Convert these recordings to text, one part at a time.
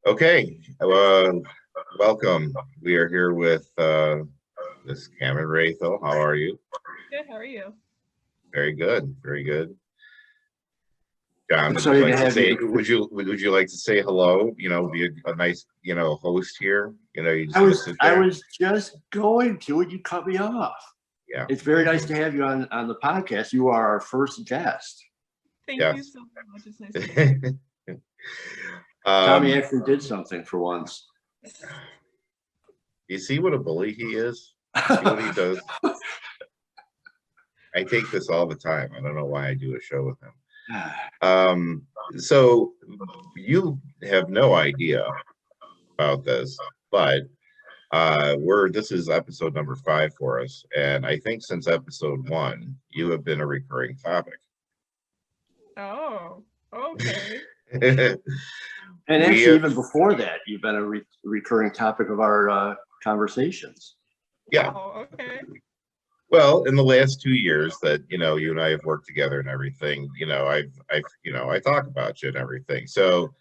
Okay, welcome. We are here with Miss Cam Raithel. How are you? Good. How are you? Very good, very good. John, would you Excited to like to have say? you. Would you like to say hello? Be a nice host here. You just I gonna was sit I there. was just going to, and you cut me off. Yeah. It's very nice to have you on the podcast. You are our first guest. Thank you Yes. so much. It's nice to meet you. Tommy actually did something for once. You see what a bully he is? See what he does? I take this all the time. I don't know why I do a show with him. So you have no idea about this, but this is episode number 5 for us, and I think since episode 1 you have been a recurring topic. Oh, okay. And actually, even before that, you've been a recurring topic of our conversations. Yeah. Oh, okay. Well, in the last 2 years that you and I have worked together and everything, I talk about you and everything. So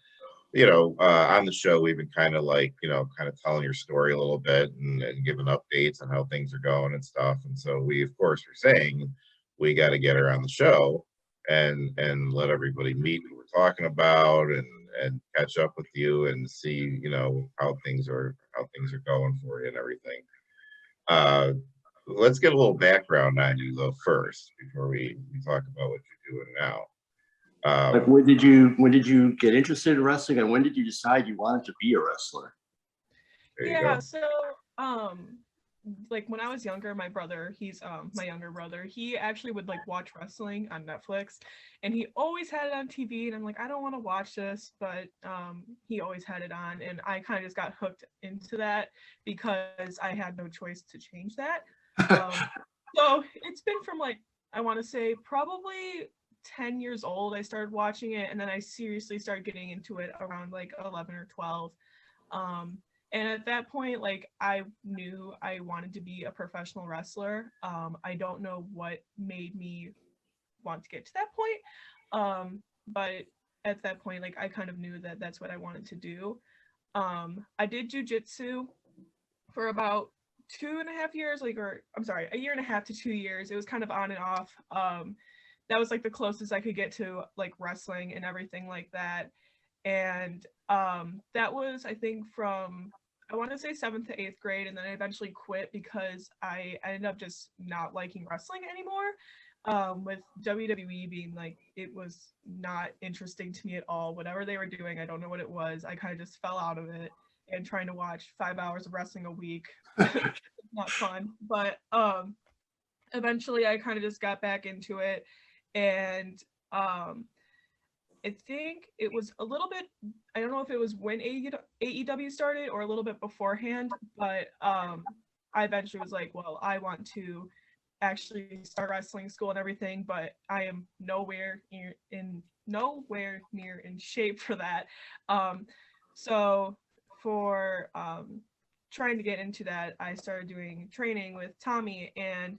on the show, we've been kind of telling your story a little bit and giving updates on how things are going and stuff. And so we, of course, are saying we got to get her on the show and let everybody meet what we're talking about and catch up with you and see, how things are going for you and everything. Let's get a little background on you though first before we talk about what you're doing now. Like, when did you get interested in wrestling, and when did you decide you wanted to be a wrestler? There you Yeah. go. So, like when I was younger, my brother, he's my younger brother, he actually would like watch wrestling on Netflix, and he always had it on TV, and I'm like, I don't want to watch this, but he always had it on, and I kind of just got hooked into that because I had no choice to change that. So it's been from like, I want to say probably 10 years old I started watching it, and then I seriously started getting into it around like 11 or 12. um and at that point, like, I knew I wanted to be a professional wrestler. I don't know what made me want to get to that point, but at that point, like, I kind of knew that that's what I wanted to do. I did jujitsu for about 2.5 years, like, or I'm sorry, a year and a half to 2 years. It was kind of on and off. That was like the closest I could get to like wrestling and everything like that. And that was, I think, from, I want to say, 7th to 8th grade, and then I eventually quit because I ended up just not liking wrestling anymore. With WWE being like, it was not interesting to me at all. Whatever they were doing, I don't know what it was. I kind of just fell out of it, and trying to watch 5 hours of wrestling a week, not fun. But eventually I kind of just got back into it, and I think it was a little bit, I don't know if it was when AEW started or a little bit beforehand, but I eventually was like, well, I want to actually start wrestling school and everything, but I am nowhere near in shape for that. So for trying to get into that, I started doing training with Tommy, and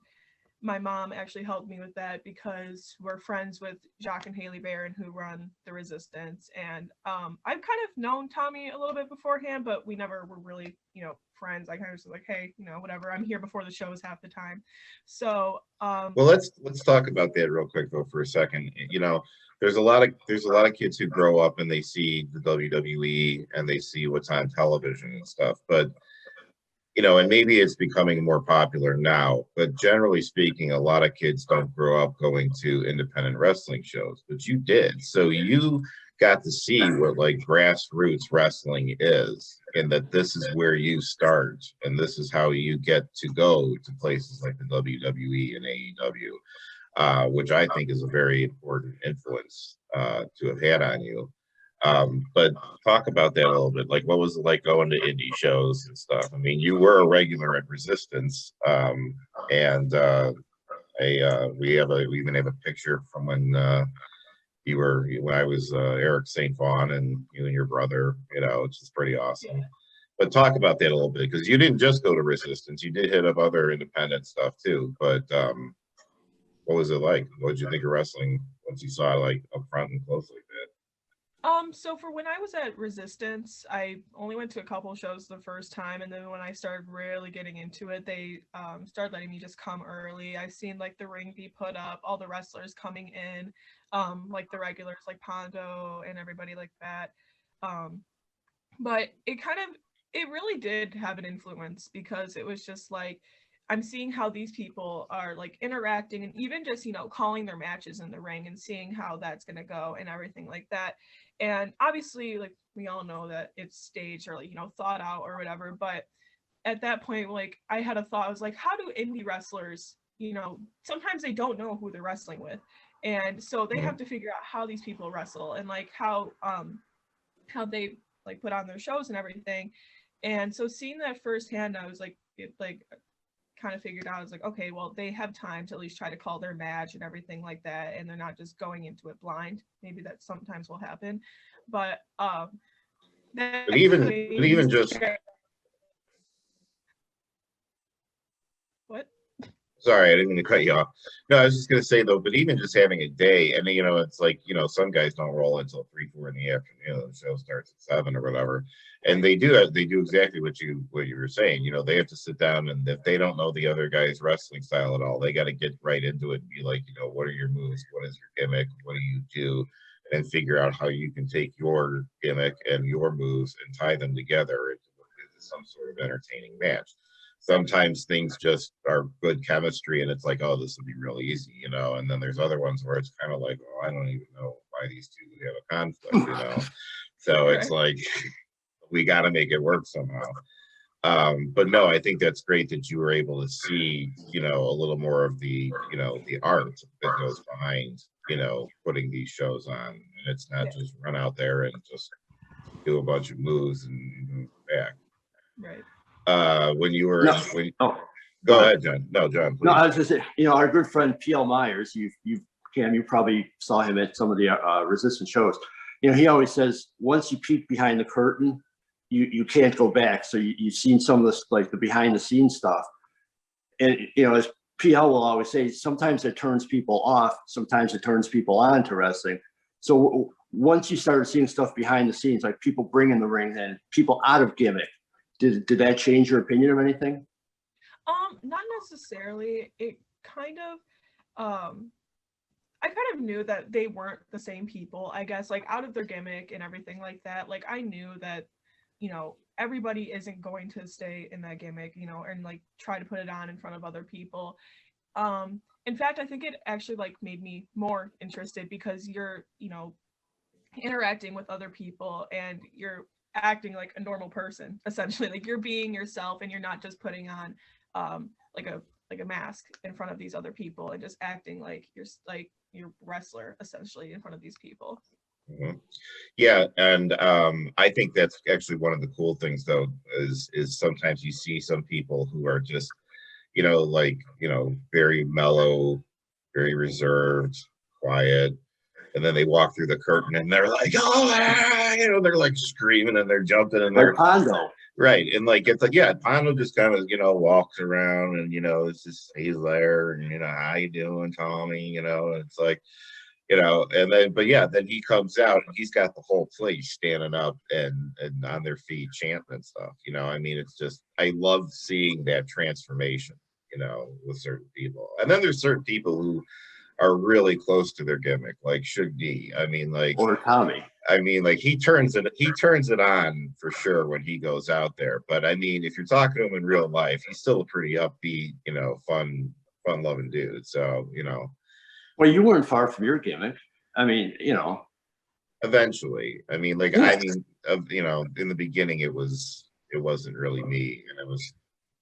my mom actually helped me with that because we're friends with Jacques and Haley Barron, who run the Resistance. And I've kind of known Tommy a little bit beforehand, but we never were really, friends. I kind of was like, hey, whatever. I'm here before the shows half the time. So Well, let's talk about that real quick though for a second. There's a lot of kids who grow up and they see the WWE and they see what's on television and stuff, but and maybe it's becoming more popular now, but generally speaking, a lot of kids don't grow up going to independent wrestling shows, but you did. So you got to see what like grassroots wrestling is, and that this is where you start, and this is how you get to go to places like the WWE and AEW, which I think is a very important influence to have had on you. But talk about that a little bit. Like, what was it like going to indie shows and stuff? I mean, you were a regular at Resistance, and we even have a picture from when I was Eric St. Vaughn and you and your brother. It's just pretty awesome. But talk about that a little bit, because you didn't just go to Resistance; you did hit up other independent stuff too. But what was it like? What did you think of wrestling once you saw like up front and close like that? So for when I was at Resistance, I only went to a couple shows the first time, and then when I started really getting into it, they started letting me just come early. I've seen like the ring be put up, all the wrestlers coming in, like the regulars like Pondo and everybody like that. But it really did have an influence, because it was just like, I'm seeing how these people are like interacting, and even just, calling their matches in the ring and seeing how that's going to go and everything like that. And obviously, like, we all know that it's staged or like, thought out or whatever. But at that point, like, I had a thought. I was like, how do indie wrestlers, sometimes they don't know who they're wrestling with. And so they have to figure out how these people wrestle, and like how they like put on their shows and everything. And so seeing that firsthand, I was like, it like kind of figured out, I was like, okay, well, they have time to at least try to call their match and everything like that, and they're not just going into it blind. Maybe that sometimes will happen, but that But even just, what? sorry, I didn't mean to cut you off. No, I was just gonna say though, but even just having a day, and it's like, some guys don't roll until 3, 4 in the afternoon. The show starts at 7 or whatever, and they do exactly what you were saying. They have to sit down, and if they don't know the other guy's wrestling style at all, they got to get right into it and be like, what are your moves? What is your gimmick? What do you do? And figure out how you can take your gimmick and your moves and tie them together into some sort of entertaining match. Sometimes things just are good chemistry, and it's like, oh, this will be real easy, and then there's other ones where it's kind of like, oh, I don't even know why these two would have a conflict. So it's like, we got to make it work somehow. But no, I think that's great that you were able to see, a little more of the, the art that goes behind, putting these shows on. And it's not just run out there and just do a bunch of moves and move back. Right. When you were Go ahead, John. No, John, please. No, I was just saying, our good friend P.L. Myers, Cam, you probably saw him at some of the Resistance shows. He always says, once you peek behind the curtain, you can't go back. So you've seen some of this, like the behind the scenes stuff. And, as PL will always say, sometimes it turns people off, sometimes it turns people on to wrestling. So once you started seeing stuff behind the scenes, like people bringing the ring and people out of gimmick, did that change your opinion of anything? Not necessarily. It kind of, I kind of knew that they weren't the same people, I guess, like out of their gimmick and everything like that. Like, I knew that, everybody isn't going to stay in that gimmick, and like try to put it on in front of other people. In fact, I think it actually like made me more interested, because you're, interacting with other people and you're acting like a normal person, essentially. Like, you're being yourself, and you're not just putting on like a mask in front of these other people and just acting like you're wrestler essentially in front of these people. Mm-hmm. Yeah, and I think that's actually one of the cool things though, is sometimes you see some people who are just, very mellow, very reserved, quiet, and then they walk through the curtain and they're like, oh, they're like screaming and they're jumping and they're Pondo. Right. And like, it's like, yeah, Pondo just kind of, walks around and, it's just, he's there and, how you doing, Tommy? And it's like, and then, but yeah, then he comes out and he's got the whole place standing up and on their feet chanting and stuff. I mean, it's just, I love seeing that transformation, with certain people. And then there's certain people who are really close to their gimmick, like Shug D. I mean, like, or Tommy. I mean, like, he turns it on for sure when he goes out there. But I mean, if you're talking to him in real life, he's still a pretty upbeat, fun loving dude. So, Well, you weren't far from your gimmick. I mean, eventually, I mean, like, in the beginning, it wasn't really me, and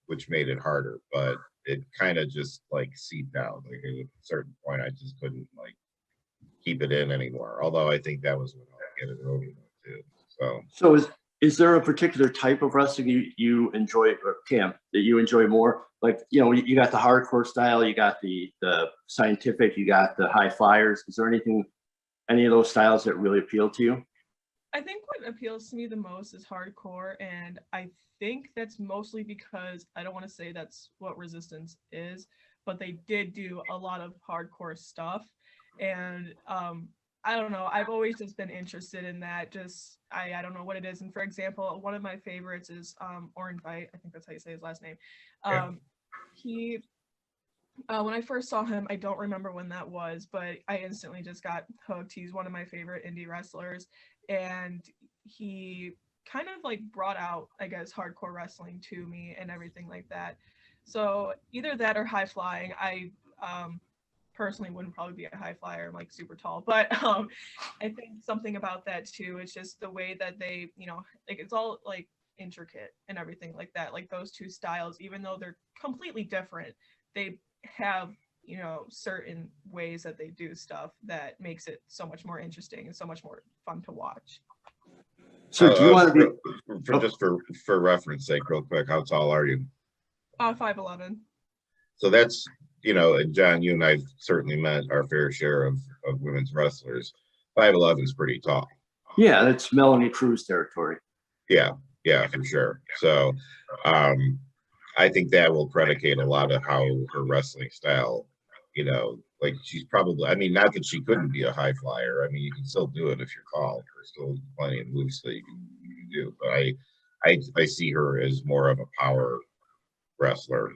which made it harder, but it kind of just like seeped out. Like, at a certain point, I just couldn't like keep it in anymore. Although I think that was when I get it over with too. So is there a particular type of wrestling you enjoy, or Cam, that you enjoy more? Like, you got the hardcore style, you got the scientific, you got the high flyers. Is there any of those styles that really appeal to you? I think what appeals to me the most is hardcore, and I think that's mostly because, I don't want to say that's what Resistance is, but they did do a lot of hardcore stuff. And I don't know. I've always just been interested in that. Just I don't know what it is. And for example, one of my favorites is Orin Veidt. I think that's how you say his last name. Yeah. He when I first saw him, I don't remember when that was, but I instantly just got hooked. He's one of my favorite indie wrestlers, and he kind of like brought out, I guess, hardcore wrestling to me and everything like that. So either that or high flying. I personally wouldn't probably be a high flyer. I'm like super tall, but I think something about that too. It's just the way that they, like it's all like intricate and everything like that. Like those two styles, even though they're completely different, they have certain ways that they do stuff that makes it so much more interesting and so much more fun to watch. So do you want to be just for reference sake, real quick, how tall are you? 5'11". So that's, and John, you and I've certainly met our fair share of women's wrestlers. 5'11" is pretty tall. Yeah, that's Melanie Cruz territory. Yeah, for sure. So I think that will predicate a lot of how her wrestling style, like she's probably, I mean, not that she couldn't be a high flyer. I mean, you can still do it if you're tall. There's still plenty of moves that you can do. But I see her as more of a power wrestler.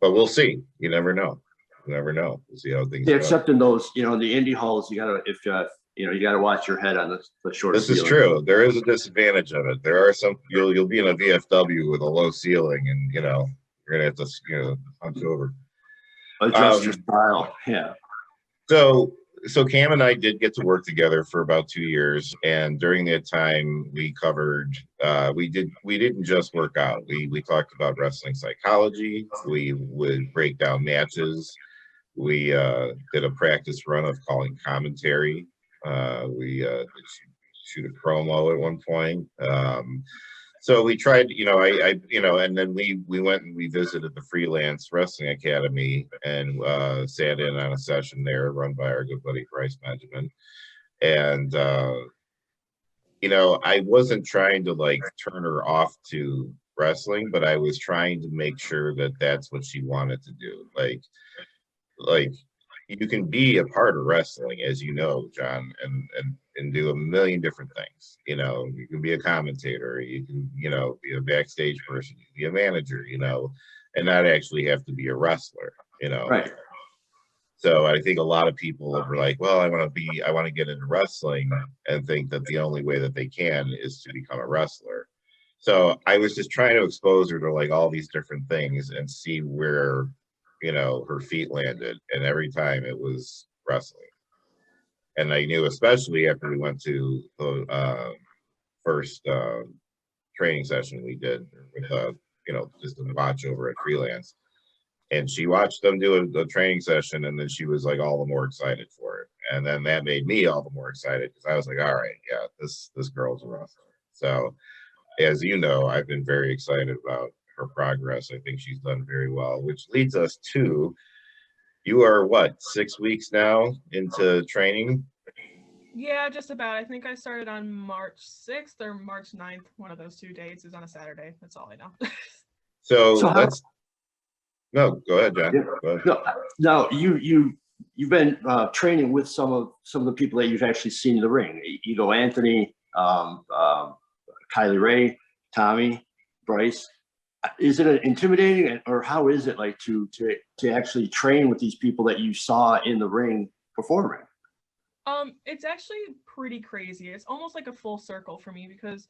But we'll see. You never know. We'll see how things Yeah, go. except in those, in the indie halls, you gotta you gotta watch your head on the short. This is true. There is a disadvantage of it. There are some you'll be in a VFW with a low ceiling, and you're gonna have to hunch over. Adjust your style. Yeah. So Cam and I did get to work together for about 2 years, and during that time we covered we didn't just work out. We talked about wrestling psychology. We would break down matches. We did a practice run of calling commentary. We did shoot a promo at one point. So we tried, and then we went and we visited the Freelance Wrestling Academy and sat in on a session there run by our good buddy Bryce Benjamin. And, I wasn't trying to like turn her off to wrestling, but I was trying to make sure that that's what she wanted to do. Like you can be a part of wrestling, as you know, John, and do a million different things. You can be a commentator, you can, be a backstage person, you can be a manager, and not actually have to be a wrestler, Right. So I think a lot of people are like, well, I want to get into wrestling, and think that the only way that they can is to become a wrestler. So I was just trying to expose her to like all these different things and see where her feet landed, and every time it was wrestling. And I knew, especially after we went to the first training session we did with just a watch over at Freelance, and she watched them do a training session, and then she was like all the more excited for it, and then that made me all the more excited because I was like, all right, yeah, this girl's a wrestler. So as you know, I've been very excited about her progress. I think she's done very well, which leads us to, you are what, 6 weeks now into training? Yeah, just about. I think I started on March 6th or March 9th. One of those 2 dates is on a Saturday. That's all I know. So no, go ahead, John. Yeah. Go ahead. No, you've been training with some of the people that you've actually seen in the ring. Ego Anthony, Kylie Ray, Tommy, Bryce. Is it intimidating, or how is it like to actually train with these people that you saw in the ring performing? It's actually pretty crazy. It's almost like a full circle for me because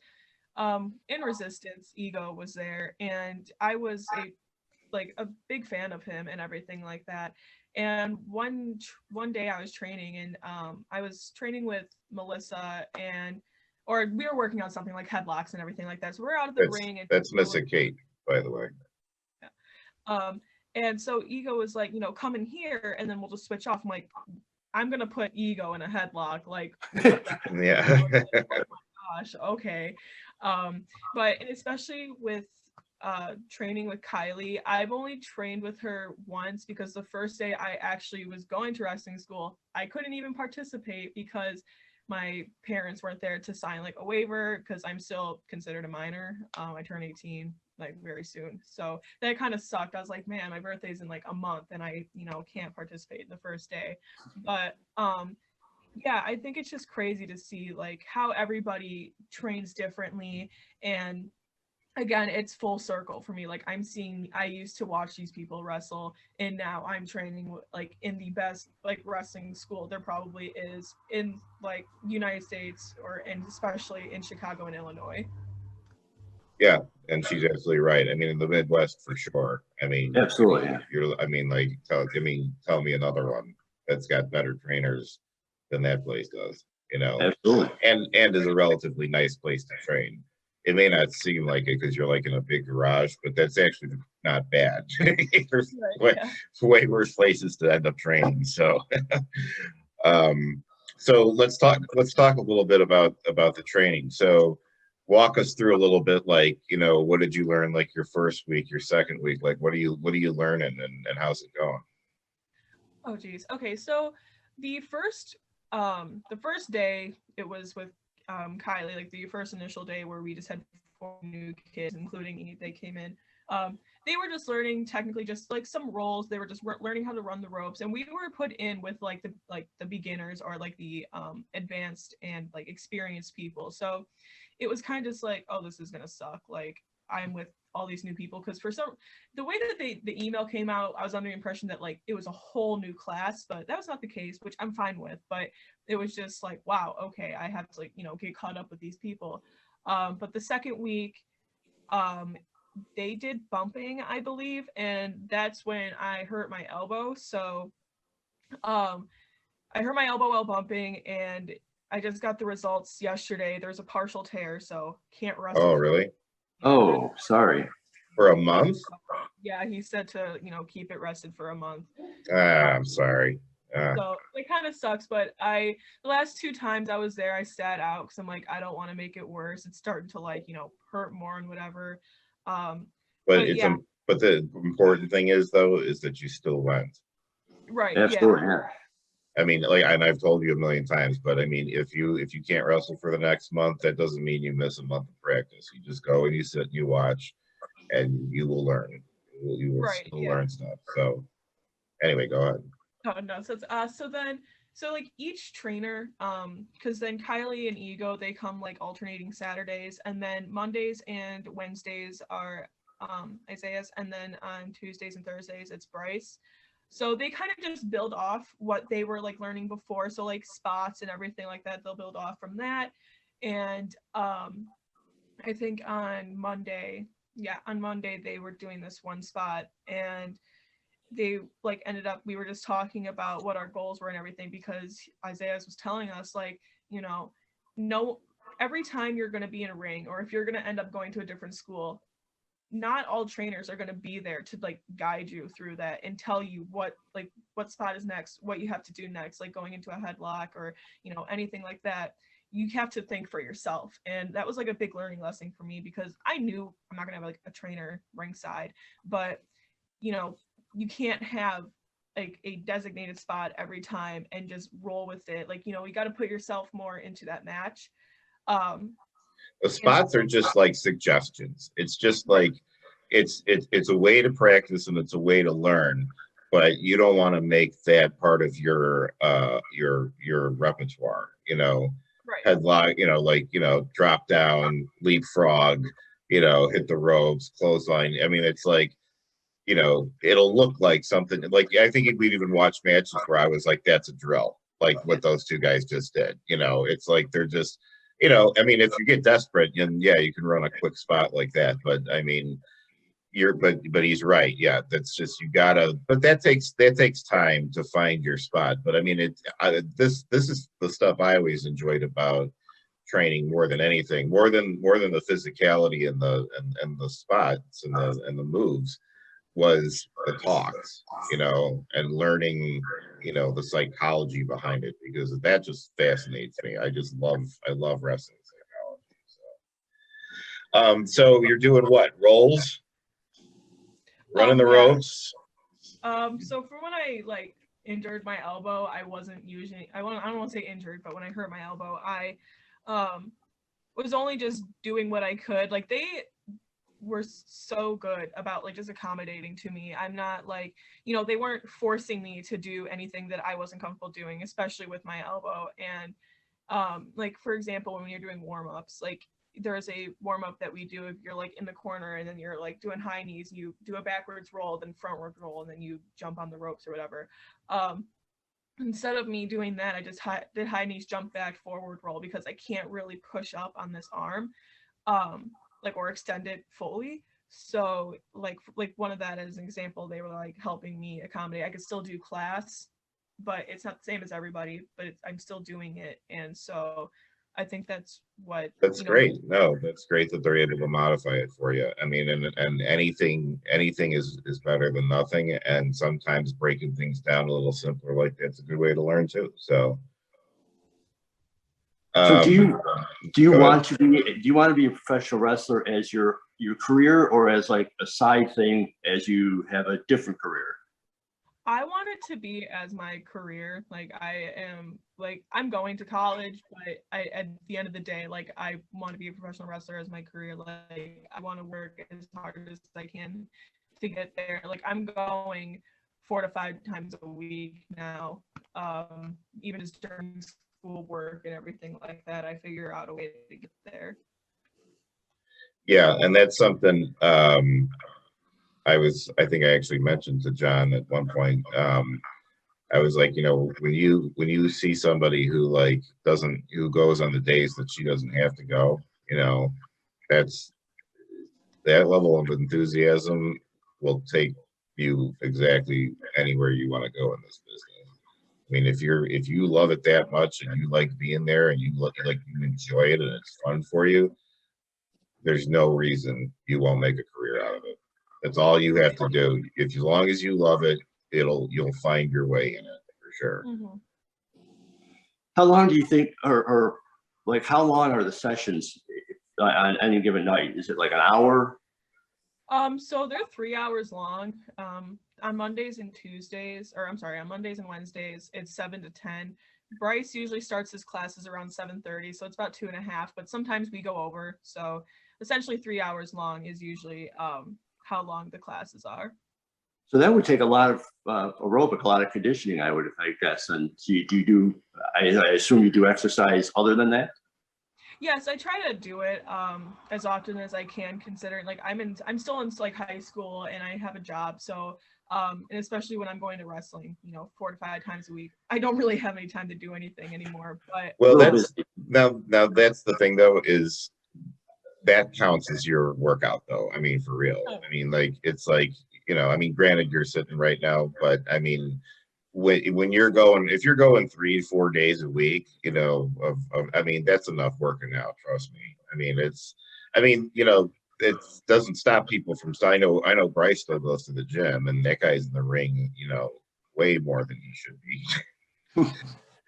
in Resistance, Ego was there, and I was a big fan of him and everything like that. And one day I was training, and I was training with Melissa, or we were working on something like headlocks and everything like that. So we're out of the ring. And that's Miss Kate, by the way. Yeah. And so Ego was like, come in here, and then we'll just switch off. I'm like, I'm gonna put Ego in a headlock, like. Yeah. Oh my gosh. Okay. But especially with training with Kylie, I've only trained with her once because the first day I actually was going to wrestling school, I couldn't even participate because my parents weren't there to sign like a waiver because I'm still considered a minor. I turn 18 like very soon, so that kind of sucked. I was like, man, my birthday's in like a month and I can't participate the first day. But yeah, I think it's just crazy to see like how everybody trains differently. And again, it's full circle for me. Like I used to watch these people wrestle, and now I'm training like in the best like wrestling school there probably is in like United States, or and especially in Chicago and Illinois. Yeah, and she's absolutely right. I mean, in the Midwest for sure. I mean, Absolutely, yeah. you're. I mean, like, tell me another one that's got better trainers than that place does. You know, Absolutely. and is a relatively nice place to train. It may not seem like it because you're like in a big garage, but that's actually not bad. There's Right, yeah. way worse places to end up training. So, um, so let's talk a little bit about the training. So walk us through a little bit, like, you know, what did you learn like your first week, your second week? Like what are you learning, and how's it going? Oh geez. Okay, so the first day it was with Kylie, like the first initial day where we just had 4 new kids, including me. They came in. They were just learning technically just like some roles. They were just learning how to run the ropes, and we were put in with like the beginners, or like the advanced and like experienced people. So it was kind of just like, oh, this is gonna suck. Like I'm with all these new people, because the way that the email came out, I was under the impression that like it was a whole new class, but that was not the case, which I'm fine with. But it was just like, wow, okay, I have to like, you know, get caught up with these people. But the second week, they did bumping, I believe, and that's when I hurt my elbow. So I hurt my elbow while bumping, and I just got the results yesterday. There's a partial tear, so can't wrestle. Oh, really? Oh, sorry. For a month? Yeah, he said to, you know, keep it rested for a month. I'm sorry. So it kind of sucks, but the last 2 times I was there, I sat out because I'm like, I don't want to make it worse. It's starting to like, you know, hurt more and whatever. But yeah, but the important thing is though, is that you still went. right. Absolutely, Yeah. yeah. I mean, like, and I've told you a million times, but I mean, if you can't wrestle for the next month, that doesn't mean you miss a month of practice. You just go and you sit and you watch, and you will learn. You will Right. still Yeah. learn stuff. So anyway, go ahead. Oh no, so like each trainer, because then Kylie and Ego, they come like alternating Saturdays, and then Mondays and Wednesdays are Isaiah's, and then on Tuesdays and Thursdays it's Bryce. So they kind of just build off what they were like learning before. So like spots and everything like that, they'll build off from that. And I think on Monday they were doing this one spot, and they like ended up, we were just talking about what our goals were and everything, because Isaiah was telling us like, you know, no, every time you're going to be in a ring, or if you're going to end up going to a different school, not all trainers are going to be there to like guide you through that and tell you what spot is next, what you have to do next, like going into a headlock or, you know, anything like that. You have to think for yourself. And that was like a big learning lesson for me, because I knew I'm not going to have like a trainer ringside, but you know, you can't have like a designated spot every time and just roll with it. Like, you know, you got to put yourself more into that match. The spots are just like suggestions. It's just like it's a way to practice, and it's a way to learn, but you don't want to make that part of your repertoire, you know. Right. Headlock, you know, like, you know, drop down, leapfrog, you know, hit the ropes, clothesline. I mean, it's like, you know, it'll look like something like, I think we've even watched matches where I was like, that's a drill, like what those two guys just did. You know, it's like they're just, you know, I mean, if you get desperate, then yeah, you can run a quick spot like that. But I mean, but he's right. Yeah, that's just, you gotta, but that takes time to find your spot. But I mean, this is the stuff I always enjoyed about training more than anything, more than the physicality and the spots and the moves, was the talks, you know, and learning, you know, the psychology behind it, because that just fascinates me. I love wrestling psychology. So you're doing what, rolls, running the ropes? So for when I like injured my elbow, I wasn't using, I don't want to say injured, but when I hurt my elbow, I was only just doing what I could. Like were so good about like just accommodating to me. I'm not like, you know, they weren't forcing me to do anything that I wasn't comfortable doing, especially with my elbow. And like for example, when you're doing warm-ups, like there's a warm-up that we do if you're like in the corner and then you're like doing high knees, you do a backwards roll, then frontward roll, and then you jump on the ropes or whatever. Instead of me doing that, I just did high knees, jump back, forward roll, because I can't really push up on this arm, like, or extend it fully. So like one of that as an example, they were like helping me accommodate. I could still do class, but it's not the same as everybody, but I'm still doing it. And so I think that's what, That's you know, great. No, that's great that they're able to modify it for you. I mean, and anything is better than nothing. And sometimes breaking things down a little simpler like that's a good way to learn too. So, So do you go want to be a professional wrestler as your career, or as like a side thing as you have a different career? I want it to be as my career. Like I'm going to college, but at the end of the day, like I want to be a professional wrestler as my career. Like I want to work as hard as I can to get there. Like I'm going 4 to 5 times a week now. Even just during school work and everything like that, I figure out a way to get there. Yeah, and that's something I think I actually mentioned to John at one point. I was like, you know, when you see somebody who who goes on the days that she doesn't have to go, you know, that level of enthusiasm will take you exactly anywhere you want to go in this business. I mean, if you love it that much and you like being there and you enjoy it and it's fun for you, there's no reason you won't make a career out of it. That's all you have to do. As long as you love it, you'll find your way in it for sure. Mm-hmm. How long do you think, or like how long are the sessions on any given night? Is it like an hour? So they're 3 hours long. On Mondays and Tuesdays, or I'm sorry, on Mondays and Wednesdays, it's 7 to 10. Bryce usually starts his classes around 7:30, so it's about 2.5, but sometimes we go over. So essentially 3 hours long is usually how long the classes are. So that would take a lot of aerobic, a lot of conditioning, I guess. And do you do, I assume you do exercise other than that? Yes, I try to do it as often as I can, considering like I'm still in like high school and I have a job. So and especially when I'm going to wrestling, you know, 4 to 5 times a week, I don't really have any time to do anything anymore. But Well, that's now that's the thing though, is that counts as your workout though. I mean, for real. I mean, like it's like, you know, I mean, granted you're sitting right now, but I mean, when you're going, if you're going 3-4 days a week, you know, I mean, that's enough working out. Trust me. I mean, you know, it doesn't stop people from. I know Bryce still goes to the gym, and that guy's in the ring, you know, way more than he should be.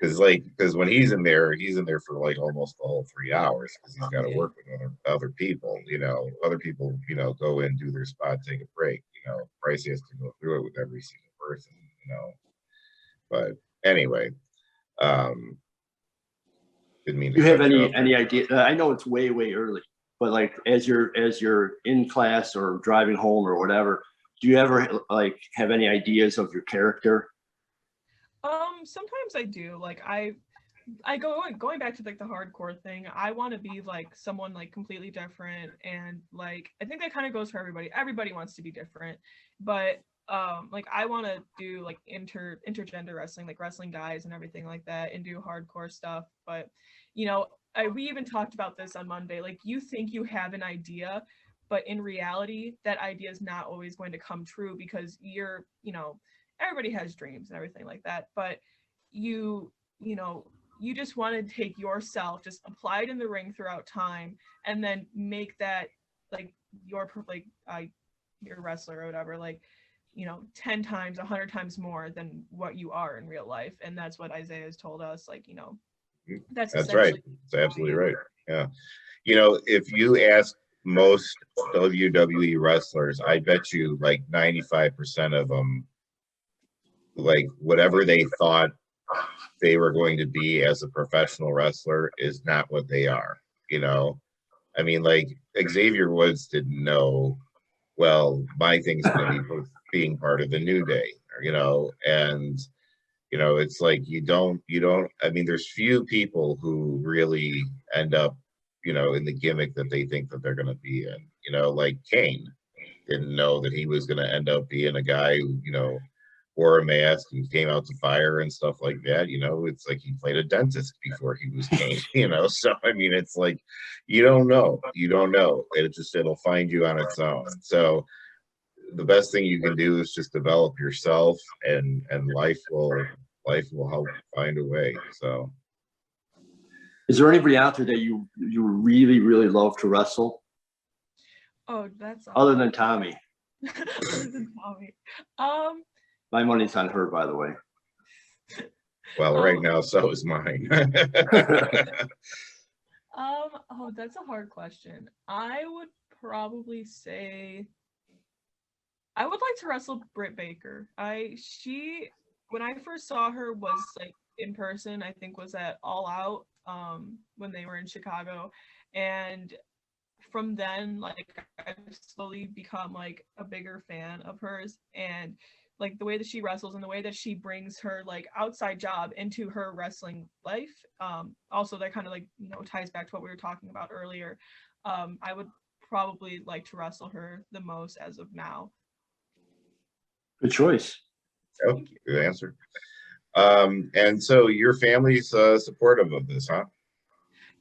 Because when he's in there for like almost the whole 3 hours because he's got to work with other people. You know, other people, you know, go in, do their spot, take a break. You know, Bryce has to go through it with every single person. You know. But anyway, didn't mean to. Do you have any idea? I know it's way early, but like as you're in class or driving home or whatever, do you ever like have any ideas of your character? Sometimes I do. Like going back to like the hardcore thing, I want to be like someone like completely different, and like I think that kind of goes for everybody. Everybody wants to be different, but like I want to do like intergender wrestling, like wrestling guys and everything like that, and do hardcore stuff. But you know, we even talked about this on Monday. Like you think you have an idea, but in reality, that idea is not always going to come true because you know, everybody has dreams and everything like that. But you know, you just want to take yourself, just apply it in the ring throughout time, and then make that like your wrestler or whatever, like, you know, 10 times, 100 times more than what you are in real life. And that's what Isaiah has told us. Like, you know, that's right. It's absolutely right. Yeah. You know, if you ask most WWE wrestlers, I bet you like 95% of them, like whatever they thought they were going to be as a professional wrestler is not what they are, you know. I mean, like Xavier Woods didn't know, well, my thing's going to be being part of the New Day, and it's like you don't. I mean, there's few people who really end up, in the gimmick that they think that they're going to be in. Like Kane didn't know that he was going to end up being a guy who, wore a mask and came out to fire and stuff like that. It's like he played a dentist before he was Kane. So I mean, it's like you don't know. It'll find you on its own. So the best thing you can do is just develop yourself, and life will help find a way. So is there anybody out there that you really, really love to wrestle? Oh, that's other than Tommy. Other than Tommy. My money's on her, by the way. Well, right now, so is mine. Oh, that's a hard question. I would probably say I would like to wrestle Britt Baker. When I first saw her was like in person, I think was at All Out when they were in Chicago, and from then like I've slowly become like a bigger fan of hers, and like the way that she wrestles and the way that she brings her like outside job into her wrestling life. Also that kind of like ties back to what we were talking about earlier. I would probably like to wrestle her the most as of now. Good choice. Oh, good answer. And so your family's supportive of this, huh?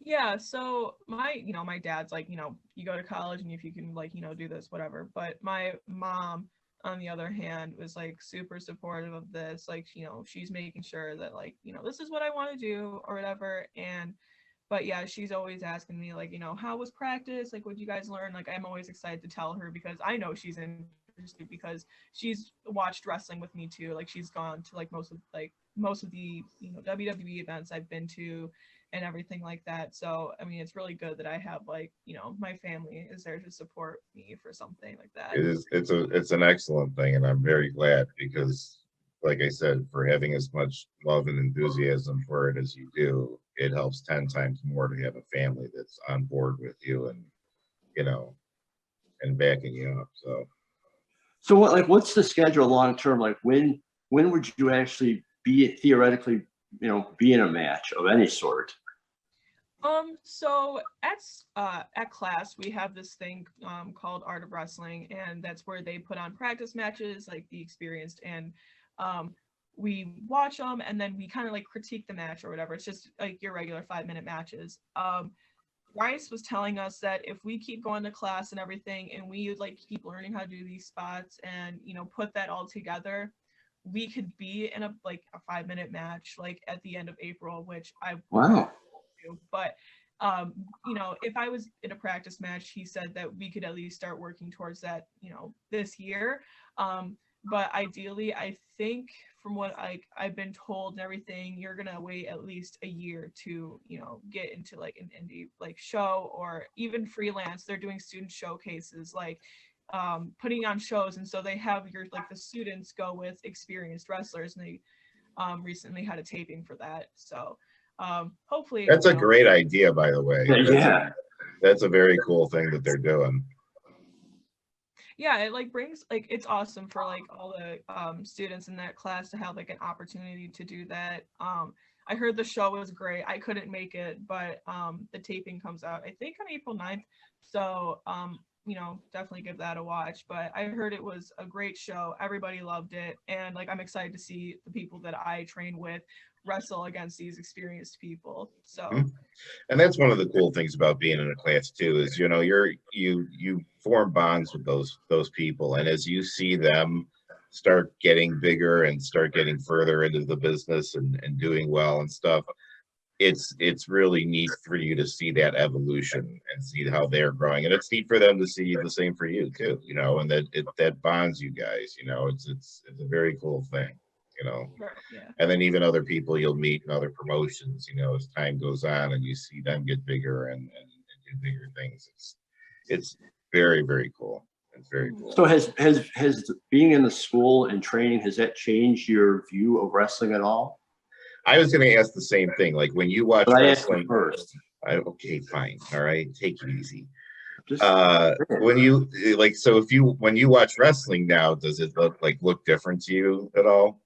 Yeah, so my dad's like, you go to college and if you can like, do this, whatever. But my mom, on the other hand, was like super supportive of this. Like, she's making sure that like, this is what I want to do or whatever. But yeah, she's always asking me like, how was practice? Like, what'd you guys learn? Like, I'm always excited to tell her because I know she's interested because she's watched wrestling with me too. Like, she's gone to like most of the WWE events I've been to and everything like that. So I mean, it's really good that I have like my family is there to support me for something like that. It's an excellent thing, and I'm very glad because, like I said, for having as much love and enthusiasm for it as you do, it helps 10 times more to have a family that's on board with you and and backing you up. So what's the schedule long term? Like when would you actually theoretically be in a match of any sort? So at class we have this thing called Art of Wrestling, and that's where they put on practice matches, like the experienced, and we watch them and then we kind of like critique the match or whatever. It's just like your regular 5-minute matches. Rice was telling us that if we keep going to class and everything and we like keep learning how to do these spots and put that all together, we could be in a 5-minute match like at the end of April, which I wow. do. But if I was in a practice match, he said that we could at least start working towards that this year. But ideally, I think from what I've been told and everything, you're gonna wait at least a year to get into like an indie like show or even freelance. They're doing student showcases, like putting on shows, and so they have the students go with experienced wrestlers, and they recently had a taping for that. So hopefully that's a great idea, by the way. That's a very cool thing that they're doing. Yeah, it brings it's awesome for all the students in that class to have an opportunity to do that. I heard the show was great. I couldn't make it, but the taping comes out I think on April 9th. So definitely give that a watch. But I heard it was a great show. Everybody loved it, and I'm excited to see the people that I train with wrestle against these experienced people. So and that's one of the cool things about being in a class too, is you form bonds with those people, and as you see them start getting bigger and start getting further into the business and doing well and stuff, it's really neat for you to see that evolution and see how they're growing, and it's neat for them to see the same for you too, and that bonds you guys. It's a very cool thing. Yeah. And then even other people you'll meet in other promotions, as time goes on and you see them get bigger and do bigger things. It's very, very cool. It's very cool. So has being in the school and training, has that changed your view of wrestling at all? I was going to ask the same thing. Like when you watch wrestling first. Okay, fine. All right, take it easy. Just When you like, so if you when you watch wrestling now, does it look different to you at all?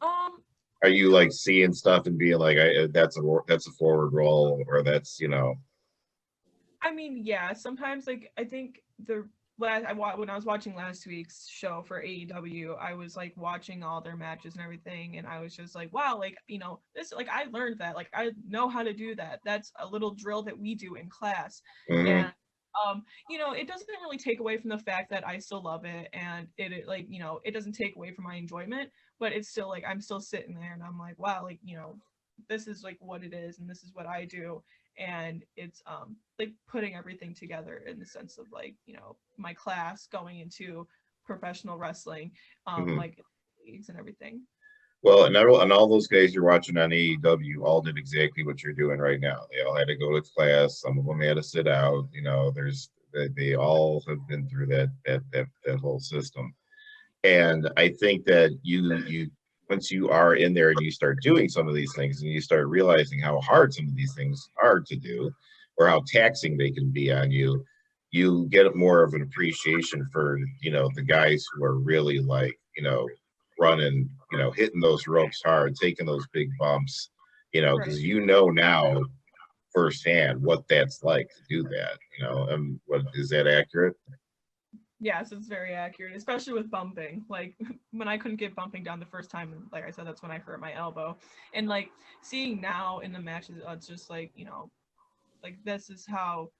Um, Are you like seeing stuff and being like, that's a forward roll, or that's I mean, yeah, sometimes like I think when I was watching last week's show for AEW, I was like watching all their matches and everything, and I was just like, wow, like this, like I learned that, like I know how to do that. That's a little drill that we do in class, Mhm. and it doesn't really take away from the fact that I still love it, and it like it doesn't take away from my enjoyment, but it's still like I'm still sitting there and I'm like, wow, like this is like what it is, and this is what I do, and it's like putting everything together in the sense of like my class going into professional wrestling, Mhm. like leagues and everything. Well, and all those guys you're watching on AEW all did exactly what you're doing right now. They all had to go to class. Some of them had to sit out. They all have been through that whole system. And I think that you once you are in there and you start doing some of these things and you start realizing how hard some of these things are to do, or how taxing they can be on you, you get more of an appreciation for the guys who are really like running, hitting those ropes hard, taking those big bumps, Right. because now firsthand what that's like to do that. What is that accurate? Yes, it's very accurate, especially with bumping. Like when I couldn't get bumping down the first time, like I said, that's when I hurt my elbow. And like seeing now in the matches, it's just like, like this is how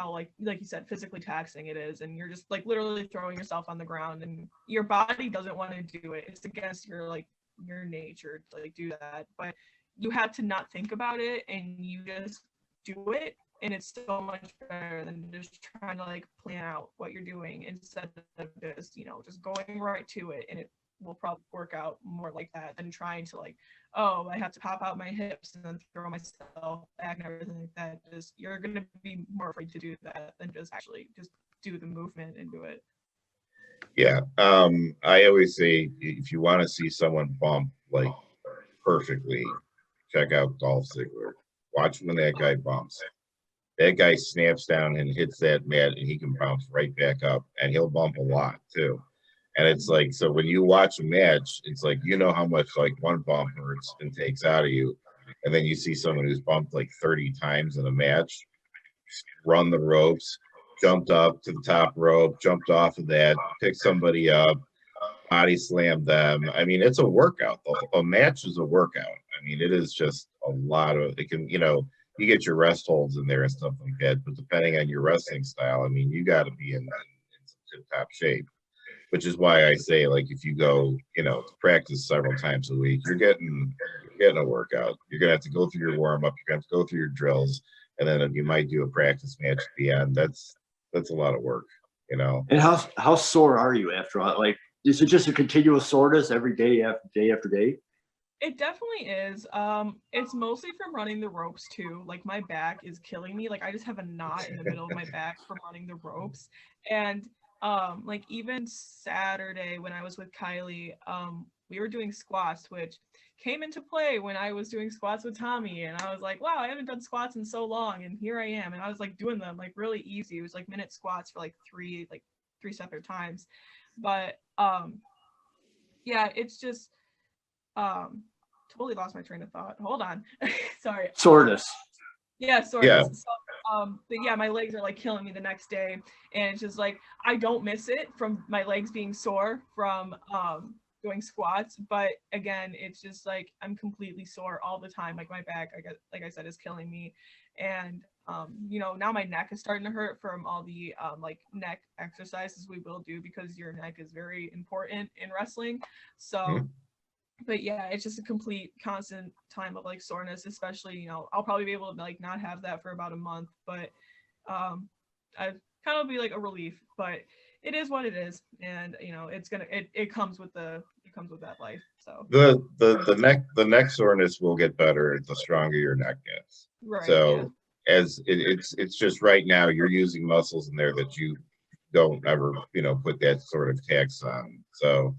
like you said, physically taxing it is, and you're just like literally throwing yourself on the ground, and your body doesn't want to do it. It's against your nature to like do that, but you have to not think about it and you just do it, and it's so much better than just trying to like plan out what you're doing instead of just going right to it, and it will probably work out more like that than trying to like, oh, I have to pop out my hips and then throw myself back and everything like that. Just you're gonna be more afraid to do that than just actually just do the movement and do it. Yeah. I always say if you want to see someone bump like perfectly, check out Dolph Ziggler. Watch when that guy bumps. That guy snaps down and hits that mat, and he can bounce right back up, and he'll bump a lot too. And it's like, so when you watch a match, it's like how much like one bump hurts and takes out of you, and then you see someone who's bumped like 30 times in a match, run the ropes, jumped up to the top rope, jumped off of that, picked somebody up, body slammed them. I mean, it's a workout. A match is a workout. I mean, it is just a lot of it can, you get your rest holds in there and stuff like that, but depending on your wrestling style, I mean, you got to be in some tip-top shape, which is why I say, like, if you go, to practice several times a week, you're getting a workout. You're gonna have to go through your warm-up, you're gonna have to go through your drills, and then you might do a practice match at the end. That's a lot of work, And how sore are you after all? Like, is it just a continuous soreness every day after day after day? It definitely is. It's mostly from running the ropes too. Like my back is killing me. Like I just have a knot in the middle of my back from running the ropes. And like even Saturday when I was with Kylie, we were doing squats, which came into play when I was doing squats with Tommy. And I was like, wow, I haven't done squats in so long, and here I am. And I was like doing them like really easy. It was like minute squats for like three separate times. But yeah, it's just totally lost my train of thought. Hold on. Sorry. Soreness. Yeah, soreness. Yeah. So, but yeah, my legs are like killing me the next day, and it's just like I don't miss it from my legs being sore from doing squats, but again, it's just like I'm completely sore all the time. Like my back, like I said, is killing me, and now my neck is starting to hurt from all the like neck exercises we will do because your neck is very important in wrestling. So. Mhm. But yeah, it's just a complete constant time of like soreness, especially, I'll probably be able to like not have that for about a month, but I kind of be like a relief, but it is what it is. And, it comes with that life. So, The neck soreness will get better the stronger your neck gets. right. Yeah. So as it's just right now you're using muscles in there that you don't ever, put that sort of tax on. So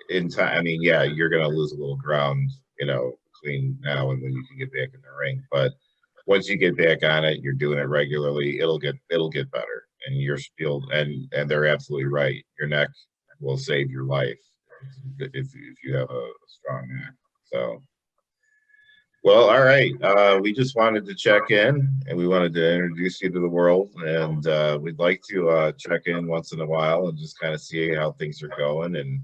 in time, I mean, yeah, you're gonna lose a little ground, between now and when you can get back in the ring. But once you get back on it, you're doing it regularly, it'll get better. And and they're absolutely right. Your neck will save your life if you have a strong neck. So, well, all right. We just wanted to check in, and we wanted to introduce you to the world, and we'd like to check in once in a while and just kind of see how things are going and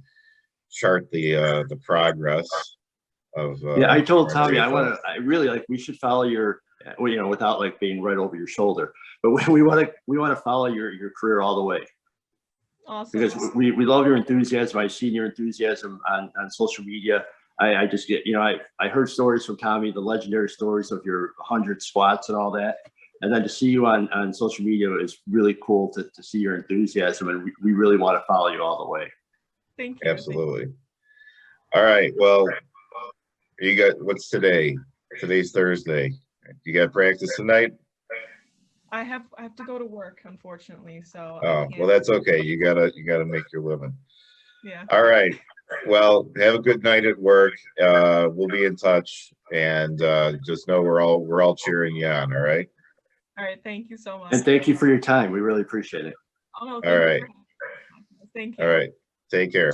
chart the progress of. Yeah, I told Cam Tommy Raithel. I really like we should follow your, without like being right over your shoulder, but we want to follow your career all the way. Awesome. Because we love your enthusiasm. I've seen your enthusiasm on social media. I just get, I heard stories from Tommy, the legendary stories of your 100 squats and all that. And then to see you on social media is really cool to see your enthusiasm. And we really want to follow you all the way. Thank you. Absolutely. All right. Well, you got, what's today? Today's Thursday. You got practice tonight? I have to go to work, unfortunately. So. Oh, well, that's okay. You gotta make your living. Yeah. All right. Well, have a good night at work. We'll be in touch, and just know we're all cheering you on. All right. All right. Thank you so much. And thank you for your time. We really appreciate it. Oh, no, All right. thank you. All right. Take care.